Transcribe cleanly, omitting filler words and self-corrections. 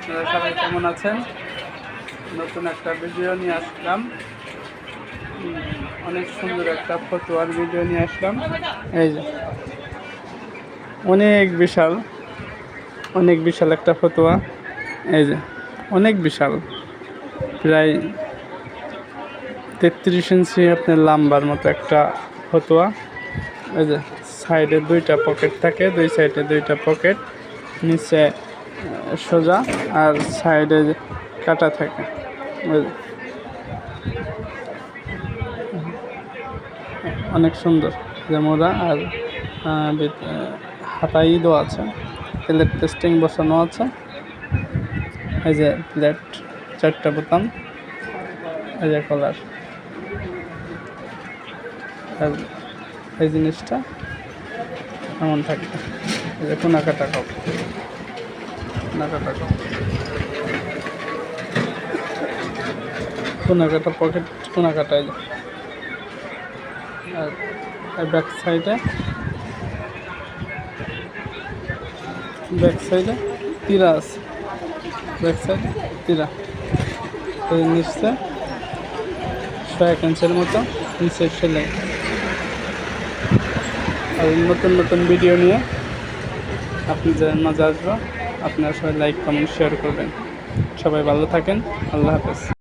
আপনারা সবাই কেমন আছেন? নতুন একটা ভিডিও নিয়ে আসলাম। অনেক সুন্দর একটা ফটোয়ার ভিডিও নিয়ে আসলাম। এই যে অনেক বিশাল একটা ফটোয়া। এই যে অনেক বিশাল, প্রায় 33 ইঞ্চি আপনার লাম্বার মতো একটা ফটোয়া। এই যে সাইডে দুইটা পকেট থাকে, দুই সাইডে দুইটা পকেট, নিচে সোজা আর সাইডে কাটা থাকে। অনেক সুন্দর যেমরা। আর হাতাই দেওয়া আছে, প্লেট টেস্টিং বসানো আছে। এই যে প্লেট, 4টা বোতাম, এই যে কলার। আর এই জিনিসটা এমন থাকবে, এই যে কোনা কাটা কাপ, কোনা কাটা পকেট, কোনা কাটা। এই যে আর ব্যাক সাইডে তীরা আছে, ব্যাক সাইডে তীরা। নিচে 1 ইঞ্চের মতো নিচে সেলাই। আর নতুন ভিডিও নিয়ে আপনাদের মাঝে আসবো। আপনারা সবাই লাইক, কমেন্ট, শেয়ার করবেন। সবাই ভালো থাকেন। আল্লাহ হাফেজ।